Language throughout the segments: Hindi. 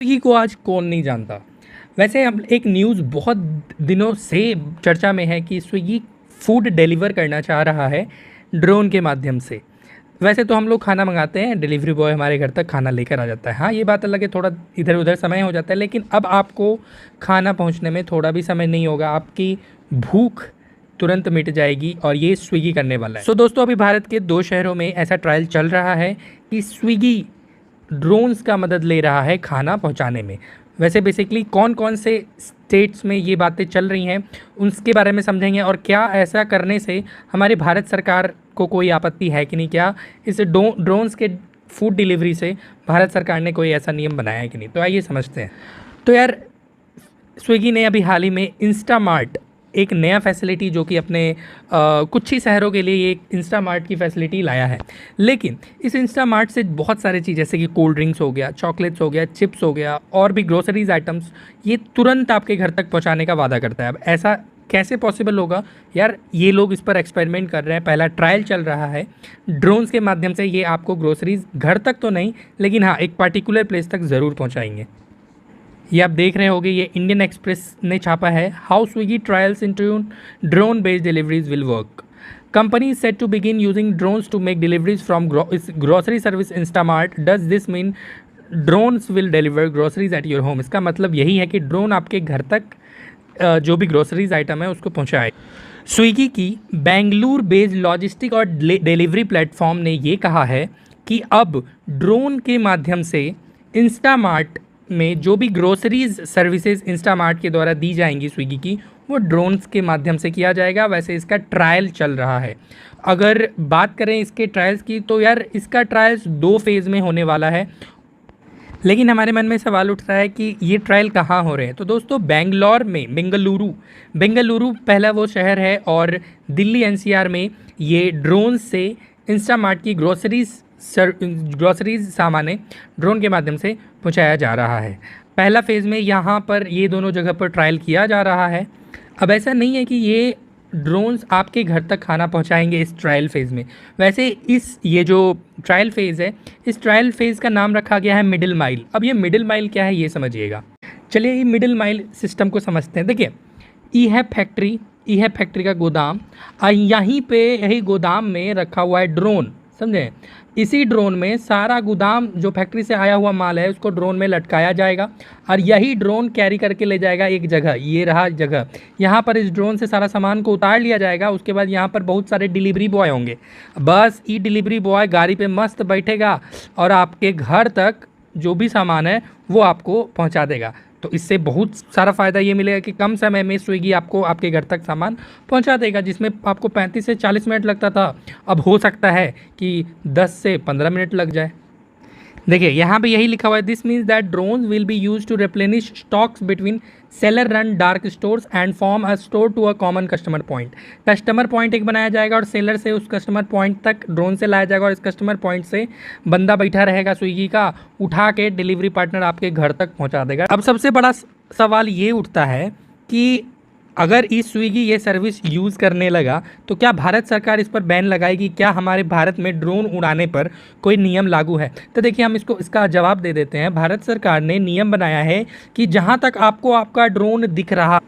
स्विगी को आज कौन नहीं जानता। वैसे अब एक न्यूज़ बहुत दिनों से चर्चा में है कि स्विगी फूड डिलीवर करना चाह रहा है ड्रोन के माध्यम से। वैसे तो हम लोग खाना मंगाते हैं, डिलीवरी बॉय हमारे घर तक खाना लेकर आ जाता है। हाँ, ये बात अलग है, थोड़ा इधर उधर समय हो जाता है, लेकिन अब आपको खाना पहुंचने में थोड़ा भी समय नहीं होगा, आपकी भूख तुरंत मिट जाएगी और ये स्विगी करने वाला है। दोस्तों, अभी भारत के 2 शहरों में ऐसा ट्रायल चल रहा है कि स्विगी ड्रोन्स का मदद ले रहा है खाना पहुंचाने में। वैसे बेसिकली कौन कौन से स्टेट्स में ये बातें चल रही हैं उसके बारे में समझेंगे, और क्या ऐसा करने से हमारी भारत सरकार को कोई आपत्ति है कि नहीं, क्या इस ड्रोन्स के फूड डिलीवरी से भारत सरकार ने कोई ऐसा नियम बनाया है कि नहीं। तो आइए समझते हैं। तो यार, स्विगी ने अभी हाल ही में इंस्टामार्ट एक नया फैसिलिटी जो कि अपने कुछ ही शहरों के लिए एक इंस्टामार्ट की फैसिलिटी लाया है। लेकिन इस इंस्टामार्ट से बहुत सारे चीज़ जैसे कि कोल्ड ड्रिंक्स हो गया, चॉकलेट्स हो गया, चिप्स हो गया और भी ग्रोसरीज आइटम्स, ये तुरंत आपके घर तक पहुंचाने का वादा करता है। अब ऐसा कैसे पॉसिबल होगा यार? ये लोग इस पर एक्सपेरिमेंट कर रहे हैं, पहला ट्रायल चल रहा है। ड्रोन्स के माध्यम से ये आपको ग्रोसरीज घर तक तो नहीं, लेकिन हाँ, एक पर्टिकुलर प्लेस तक ज़रूर पहुँचाएंगे। ये आप देख रहे होंगे, ये इंडियन एक्सप्रेस ने छापा है। How Swiggy trials into drone based deliveries will work. Company is set to begin using drones to make deliveries from grocery service Instamart. Does this mean drones will deliver groceries at your home. इसका मतलब यही है कि ड्रोन आपके घर तक जो भी ग्रोसरीज आइटम है उसको पहुँचाए। स्विगी की बेंगलुरु बेस्ड लॉजिस्टिक और डिलीवरी प्लेटफॉर्म ने ये कहा है कि अब ड्रोन के माध्यम से इंस्टामार्ट में जो भी ग्रोसरीज सर्विसेज इंस्टामार्ट के द्वारा दी जाएंगी स्विगी की, वो ड्रोन्स के माध्यम से किया जाएगा। वैसे इसका ट्रायल चल रहा है। अगर बात करें इसके ट्रायल्स की, तो यार इसका ट्रायल्स 2 फेज़ में होने वाला है। लेकिन हमारे मन में सवाल उठ रहा है कि ये ट्रायल कहाँ हो रहे हैं। तो दोस्तों, बेंगलुरु पहला वो शहर है, और दिल्ली एनसीआर में ये ड्रोन से इंस्टामार्ट की ग्रोसरीज सामान ड्रोन के माध्यम से पहुंचाया जा रहा है। पहला फेज़ में यहाँ पर ये दोनों जगह पर ट्रायल किया जा रहा है। अब ऐसा नहीं है कि ये ड्रोन्स आपके घर तक खाना पहुंचाएंगे इस ट्रायल फेज़ में। वैसे ये जो ट्रायल फेज़ है, इस ट्रायल फेज़ का नाम रखा गया है मिडिल माइल। अब ये मिडिल माइल क्या है ये समझिएगा। चलिए, ये मिडिल माइल सिस्टम को समझते हैं। देखिए, ई है फैक्ट्री का गोदाम, यही गोदाम में रखा हुआ है ड्रोन, समझे। इसी ड्रोन में सारा गोदाम जो फैक्ट्री से आया हुआ माल है उसको ड्रोन में लटकाया जाएगा, और यही ड्रोन कैरी करके ले जाएगा एक जगह। ये रहा जगह, यहाँ पर इस ड्रोन से सारा सामान को उतार लिया जाएगा। उसके बाद यहाँ पर बहुत सारे डिलीवरी बॉय होंगे। बस ई डिलीवरी बॉय गाड़ी पे मस्त बैठेगा और आपके घर तक जो भी सामान है वो आपको पहुँचा देगा। तो इससे बहुत सारा फ़ायदा ये मिलेगा कि कम समय में स्विगी आपको आपके घर तक सामान पहुंचा देगा। जिसमें आपको 35 से 40 मिनट लगता था, अब हो सकता है कि 10 से 15 मिनट लग जाए। देखिए, यहाँ पे यही लिखा हुआ है, this means that drones will be use to replenish stocks between seller run dark stores and form a store to a common customer point. Customer point एक बनाया जाएगा और सेलर से उस कस्टमर पॉइंट तक ड्रोन से लाया जाएगा, और इस कस्टमर पॉइंट से बंदा बैठा रहेगा स्विगी का, उठा के डिलीवरी पार्टनर आपके घर तक पहुँचा देगा। अब सबसे बड़ा सवाल ये उठता है कि अगर इस स्विगी ये सर्विस यूज़ करने लगा तो क्या भारत सरकार इस पर बैन लगाएगी? क्या हमारे भारत में ड्रोन उड़ाने पर कोई नियम लागू है? तो देखिए, हम इसका जवाब दे देते हैं। भारत सरकार ने नियम बनाया है कि जहां तक आपको आपका ड्रोन दिख रहा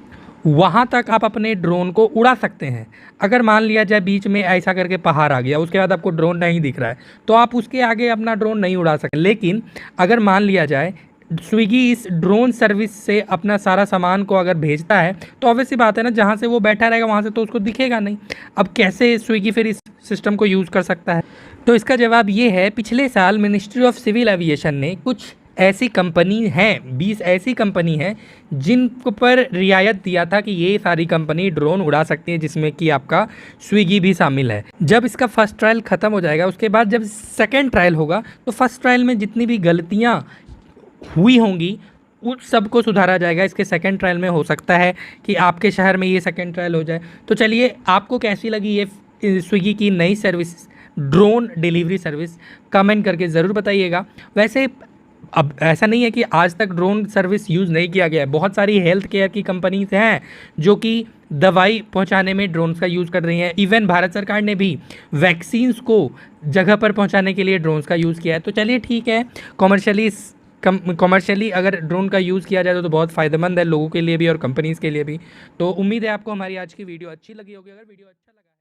वहां तक आप अपने ड्रोन को उड़ा सकते हैं। अगर मान लिया जाए बीच में ऐसा करके पहाड़ आ गया, उसके बाद आपको ड्रोन नहीं दिख रहा है, तो आप उसके आगे अपना ड्रोन नहीं उड़ा सकते। लेकिन अगर मान लिया जाए स्विगी इस ड्रोन सर्विस से अपना सारा सामान को अगर भेजता है, तो ऑब्वियस सी बात है ना, जहाँ से वो बैठा रहेगा वहाँ से तो उसको दिखेगा नहीं। अब कैसे स्विगी फिर इस सिस्टम को यूज़ कर सकता है? तो इसका जवाब ये है, पिछले साल मिनिस्ट्री ऑफ सिविल एविएशन ने कुछ ऐसी कंपनी हैं, 20 ऐसी कंपनी हैं जिन पर रियायत दिया था कि ये सारी कंपनी ड्रोन उड़ा सकती है, जिसमें कि आपका स्विगी भी शामिल है। जब इसका फर्स्ट ट्रायल ख़त्म हो जाएगा, उसके बाद जब सेकेंड ट्रायल होगा, तो फर्स्ट ट्रायल में जितनी भी गलतियाँ हुई होंगी उस सब को सुधारा जाएगा। इसके सेकंड ट्रायल में हो सकता है कि आपके शहर में ये सेकंड ट्रायल हो जाए। तो चलिए, आपको कैसी लगी ये स्विगी की नई service, drone delivery service? Comment करके ज़रूर बताइएगा। वैसे अब ऐसा नहीं है कि आज तक ड्रोन सर्विस यूज़ नहीं किया गया है। बहुत सारी हेल्थ केयर की कंपनीज हैं जो कि दवाई पहुंचाने में ड्रोन्स का यूज़ कर रही हैं। इवन भारत सरकार ने भी वैक्सीन्स को जगह पर पहुंचाने के लिए ड्रोन्स का यूज़ किया है। तो चलिए ठीक है, कॉमर्शियली कमर्शियली अगर ड्रोन का यूज़ किया जाए तो बहुत फ़ायदेमंद है लोगों के लिए भी और कंपनीज़ के लिए भी। तो उम्मीद है आपको हमारी आज की वीडियो अच्छी लगी होगी। अगर वीडियो अच्छा लगा